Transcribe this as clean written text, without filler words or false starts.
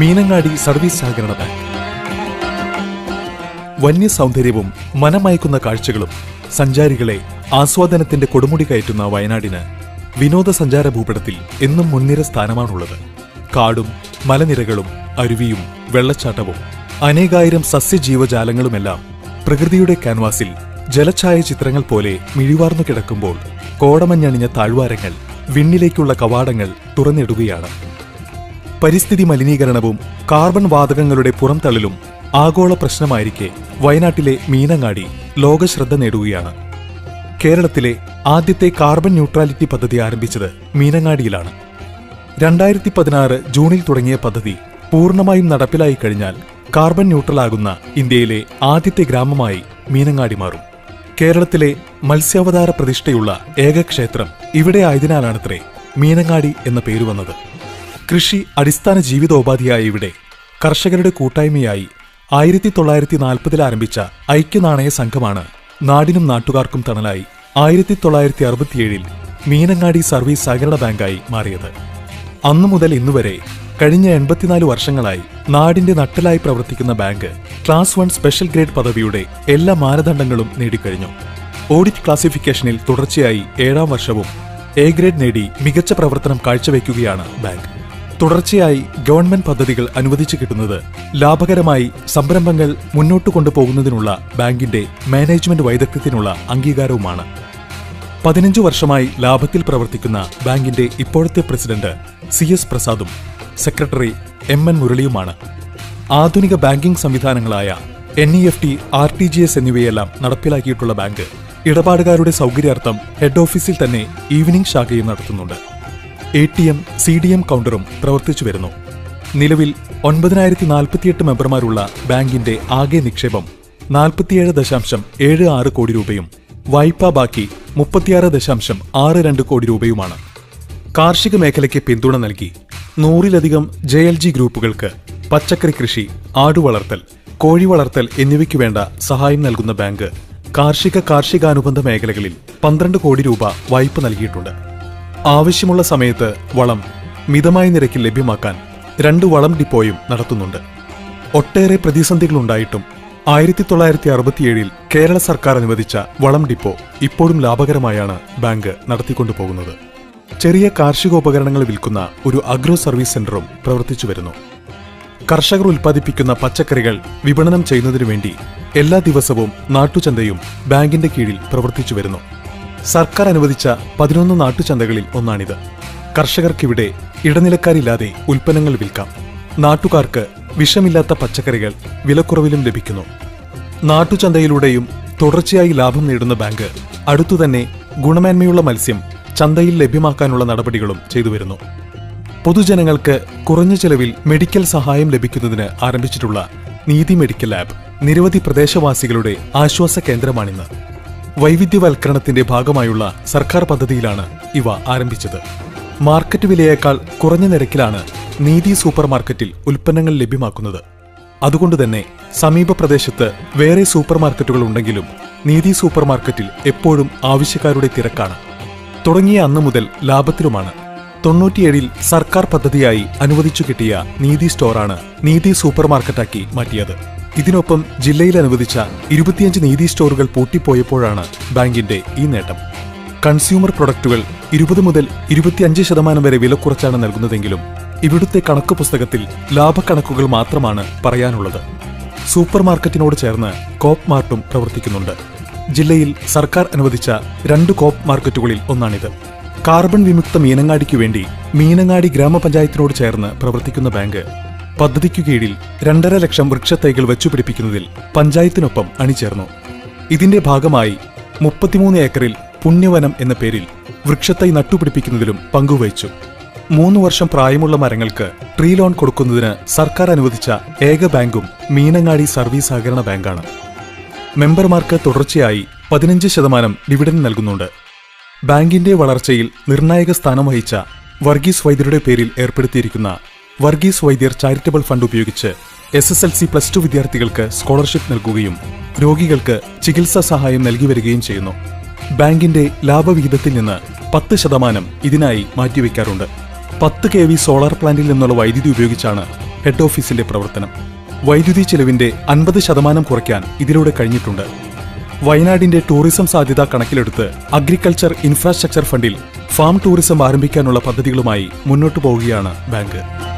Meenangadi service സഹകരണ bank. വന്യസൗന്ദര്യവും മനമയക്കുന്ന കാഴ്ചകളും സഞ്ചാരികളെ ആസ്വാദനത്തിന്റെ കൊടുമുടി കയറ്റുന്ന വയനാടിന് വിനോദസഞ്ചാര ഭൂപടത്തിൽ എന്നും മുൻനിര സ്ഥാനമാണുള്ളത്. കാടും മലനിരകളും അരുവിയും വെള്ളച്ചാട്ടവും അനേകായിരം സസ്യജീവജാലങ്ങളുമെല്ലാം പ്രകൃതിയുടെ ക്യാൻവാസിൽ ജലഛായ ചിത്രങ്ങൾ പോലെ മിഴിവാർന്നു കിടക്കുമ്പോൾ കോടമഞ്ഞണിഞ്ഞ താഴ്വാരങ്ങൾ വിണ്ണിലേക്കുള്ള കവാടങ്ങൾ തുറന്നിടുകയാണ്. പരിസ്ഥിതി മലിനീകരണവും കാർബൺ വാതകങ്ങളുടെ പുറംതള്ളലും ആഗോള പ്രശ്നമായിരിക്കെ വയനാട്ടിലെ മീനങ്ങാടി ലോകശ്രദ്ധ നേടുകയാണ്. കേരളത്തിലെ ആദ്യത്തെ കാർബൺ ന്യൂട്രാലിറ്റി പദ്ധതി ആരംഭിച്ചത് മീനങ്ങാടിയിലാണ്. 2016 ജൂണിൽ തുടങ്ങിയ പദ്ധതി പൂർണ്ണമായും നടപ്പിലായി കഴിഞ്ഞാൽ കാർബൺ ന്യൂട്രലാകുന്ന ഇന്ത്യയിലെ ആദ്യത്തെ ഗ്രാമമായി മീനങ്ങാടി മാറും. കേരളത്തിലെ മത്സ്യാവതാര പ്രതിഷ്ഠയുള്ള ഏക ക്ഷേത്രം ഇവിടെ ആയതിനാലാണത്രേ മീനങ്ങാടി എന്ന പേര് വന്നത്. കൃഷി അടിസ്ഥാന ജീവിതോപാധിയായ ഇവിടെ കർഷകരുടെ കൂട്ടായ്മയായി 1940 ആരംഭിച്ച ഐക്യനാണയ സംഘമാണ് നാടിനും നാട്ടുകാർക്കും തണലായി 1967 മീനങ്ങാടി സർവീസ് സഹകരണ ബാങ്കായി മാറിയത്. അന്നു മുതൽ ഇന്നുവരെ കഴിഞ്ഞ 84 വർഷങ്ങളായി നാടിന്റെ നട്ടലായി പ്രവർത്തിക്കുന്ന ബാങ്ക് ക്ലാസ് 1 സ്പെഷ്യൽ ഗ്രേഡ് പദവിയുടെ എല്ലാ മാനദണ്ഡങ്ങളും നേടിക്കഴിഞ്ഞു. ഓഡിറ്റ് ക്ലാസിഫിക്കേഷനിൽ തുടർച്ചയായി 7ാം വർഷവും എ ഗ്രേഡ് നേടി മികച്ച പ്രവർത്തനം കാഴ്ചവെക്കുകയാണ് ബാങ്ക്. തുടർച്ചയായി ഗവൺമെന്റ് പദ്ധതികൾ അനുവദിച്ചു കിട്ടുന്നത് ലാഭകരമായി സംരംഭങ്ങൾ മുന്നോട്ടു കൊണ്ടുപോകുന്നതിനുള്ള ബാങ്കിന്റെ മാനേജ്മെന്റ് വൈദഗ്ധ്യത്തിനുള്ള അംഗീകാരവുമാണ്. 15 വർഷമായി ലാഭത്തിൽ പ്രവർത്തിക്കുന്ന ബാങ്കിന്റെ ഇപ്പോഴത്തെ പ്രസിഡന്റ് CS പ്രസാദും സെക്രട്ടറി MN മുരളിയുമാണ്. ആധുനിക ബാങ്കിംഗ് സംവിധാനങ്ങളായ NEFT, RTGS എന്നിവയെല്ലാം നടപ്പിലാക്കിയിട്ടുള്ള ബാങ്ക് ഇടപാടുകാരുടെ സൗകര്യാർത്ഥം ഹെഡ് ഓഫീസിൽ തന്നെ ഈവനിംഗ് ശാഖയും നടത്തുന്നുണ്ട്. ATM, CDM കൗണ്ടറും പ്രവർത്തിച്ചു വരുന്നു. നിലവിൽ 9048 മെമ്പർമാരുള്ള ബാങ്കിന്റെ ആകെ നിക്ഷേപം 47.76 കോടി രൂപയും വായ്പാ ബാക്കി 36.62 കോടി രൂപയുമാണ്. കാർഷിക മേഖലയ്ക്ക് പിന്തുണ നൽകി 100-ലധികം JLG ഗ്രൂപ്പുകൾക്ക് പച്ചക്കറി കൃഷി, ആടുവളർത്തൽ, കോഴി വളർത്തൽ എന്നിവയ്ക്കു വേണ്ട സഹായം നൽകുന്ന ബാങ്ക് കാർഷികാനുബന്ധ മേഖലകളിൽ 12 കോടി രൂപ വായ്പ നൽകിയിട്ടുണ്ട്. ആവശ്യമുള്ള സമയത്ത് വളം മിതമായ നിരക്കിൽ ലഭ്യമാക്കാൻ 2 വളം ഡിപ്പോയും നടത്തുന്നുണ്ട്. ഒട്ടേറെ പ്രതിസന്ധികളുണ്ടായിട്ടും 1967 കേരള സർക്കാർ അനുവദിച്ച വളം ഡിപ്പോ ഇപ്പോഴും ലാഭകരമായാണ് ബാങ്ക് നടത്തിക്കൊണ്ടുപോകുന്നത്. ചെറിയ കാർഷികോപകരണങ്ങൾ വിൽക്കുന്ന ഒരു അഗ്രോ സർവീസ് സെന്ററും പ്രവർത്തിച്ചു വരുന്നു. കർഷകർ ഉൽപ്പാദിപ്പിക്കുന്ന പച്ചക്കറികൾ വിപണനം ചെയ്യുന്നതിനു വേണ്ടി എല്ലാ ദിവസവും നാട്ടുചന്തയും ബാങ്കിന്റെ കീഴിൽ പ്രവർത്തിച്ചു വരുന്നു. സർക്കാർ അനുവദിച്ച 11 നാട്ടുചന്തകളിൽ ഒന്നാണിത്. കർഷകർക്കിവിടെ ഇടനിലക്കാരില്ലാതെ ഉൽപ്പന്നങ്ങൾ വിൽക്കാം. നാട്ടുകാർക്ക് വിഷമില്ലാത്ത പച്ചക്കറികൾ വിലക്കുറവിലും ലഭിക്കുന്നു. നാട്ടുചന്തയിലൂടെയും തുടർച്ചയായി ലാഭം നേടുന്ന ബാങ്ക് അടുത്തുതന്നെ ഗുണമേന്മയുള്ള മത്സ്യം ചന്തയിൽ ലഭ്യമാക്കാനുള്ള നടപടികളും ചെയ്തുവരുന്നു. പൊതുജനങ്ങൾക്ക് കുറഞ്ഞ ചെലവിൽ മെഡിക്കൽ സഹായം ലഭിക്കുന്നതിന് ആരംഭിച്ചിട്ടുള്ള നീതി മെഡിക്കൽ ലാബ് നിരവധി പ്രദേശവാസികളുടെ ആശ്വാസ കേന്ദ്രമാണിന്ന്. വൈവിധ്യവൽക്കരണത്തിന്റെ ഭാഗമായുള്ള സർക്കാർ പദ്ധതിയിലാണ് ഇവ ആരംഭിച്ചത്. മാർക്കറ്റ് വിലയേക്കാൾ കുറഞ്ഞ നിരക്കിലാണ് നീതി സൂപ്പർ മാർക്കറ്റിൽ ഉൽപ്പന്നങ്ങൾ ലഭ്യമാക്കുന്നത്. അതുകൊണ്ടുതന്നെ സമീപ പ്രദേശത്ത് വേറെ സൂപ്പർ മാർക്കറ്റുകൾ ഉണ്ടെങ്കിലും നീതി സൂപ്പർ മാർക്കറ്റിൽ എപ്പോഴും ആവശ്യക്കാരുടെ തിരക്കാണ്. തുടങ്ങിയ അന്നു മുതൽ ലാഭത്തിലുമാണ്. 97 സർക്കാർ പദ്ധതിയായി അനുവദിച്ചു കിട്ടിയ നീതി സ്റ്റോറാണ് നീതി സൂപ്പർ മാർക്കറ്റാക്കി മാറ്റിയത്. ഇതിനൊപ്പം ജില്ലയിൽ അനുവദിച്ച 25 നീതി സ്റ്റോറുകൾ പൂട്ടിപ്പോയപ്പോഴാണ് ബാങ്കിന്റെ ഈ നേട്ടം. കൺസ്യൂമർ പ്രൊഡക്റ്റുകൾ 20 മുതൽ 25% വരെ വില കുറച്ചാണ് നൽകുന്നതെങ്കിലും ഇവിടുത്തെ കണക്കു പുസ്തകത്തിൽ ലാഭക്കണക്കുകൾ മാത്രമാണ് പറയാനുള്ളത്. സൂപ്പർ മാർക്കറ്റിനോട് ചേർന്ന് കോപ്പ് മാർട്ടും പ്രവർത്തിക്കുന്നുണ്ട്. ജില്ലയിൽ സർക്കാർ അനുവദിച്ച 2 കോപ്പ് മാർക്കറ്റുകളിൽ ഒന്നാണിത്. കാർബൺ വിമുക്ത മീനങ്ങാടിക്കു വേണ്ടി മീനങ്ങാടി ഗ്രാമപഞ്ചായത്തിനോട് ചേർന്ന് പ്രവർത്തിക്കുന്ന ബാങ്ക് പദ്ധതിക്കു കീഴിൽ 2.5 ലക്ഷം വൃക്ഷത്തൈകൾ വെച്ചുപിടിപ്പിക്കുന്നതിൽ പഞ്ചായത്തിനൊപ്പം അണിചേർന്നു. ഇതിന്റെ ഭാഗമായി 33 ഏക്കറിൽ പുണ്യവനം എന്ന പേരിൽ വൃക്ഷത്തൈ നട്ടുപിടിപ്പിക്കുന്നതിലും പങ്കുവഹിച്ചു. 3 വർഷം പ്രായമുള്ള മരങ്ങൾക്ക് ട്രീ ലോൺ കൊടുക്കുന്നതിന് സർക്കാർ അനുവദിച്ച ഏക ബാങ്കും മീനങ്ങാടി സർവീസ് സഹകരണ ബാങ്കാണ്. മെമ്പർമാർക്ക് തുടർച്ചയായി 15% ഡിവിഡൻഡ് നൽകുന്നുണ്ട്. ബാങ്കിന്റെ വളർച്ചയിൽ നിർണായക സ്ഥാനം വഹിച്ച വർഗീസ് വൈദ്യരുടെ പേരിൽ ഏർപ്പെടുത്തിയിരിക്കുന്ന വർഗീസ് വൈദ്യർ ചാരിറ്റബിൾ ഫണ്ട് ഉപയോഗിച്ച് SSLC+2 വിദ്യാർത്ഥികൾക്ക് സ്കോളർഷിപ്പ് നൽകുകയും രോഗികൾക്ക് ചികിത്സാ സഹായം നൽകി വരികയും ചെയ്യുന്നു. ബാങ്കിന്റെ ലാഭവിഹിതത്തിൽ നിന്ന് 10% ഇതിനായി മാറ്റിവെക്കാറുണ്ട്. 10 kV സോളാർ പ്ലാന്റിൽ നിന്നുള്ള വൈദ്യുതി ഉപയോഗിച്ചാണ് ഹെഡ് ഓഫീസിന്റെ പ്രവർത്തനം. വൈദ്യുതി ചെലവിന്റെ 50% കുറയ്ക്കാൻ ഇതിലൂടെ കഴിഞ്ഞിട്ടുണ്ട്. വയനാടിന്റെ ടൂറിസം സാധ്യത കണക്കിലെടുത്ത് അഗ്രികൾച്ചർ ഇൻഫ്രാസ്ട്രക്ചർ ഫണ്ടിൽ ഫാം ടൂറിസം ആരംഭിക്കാനുള്ള പദ്ധതികളുമായി മുന്നോട്ടു പോവുകയാണ് ബാങ്ക്.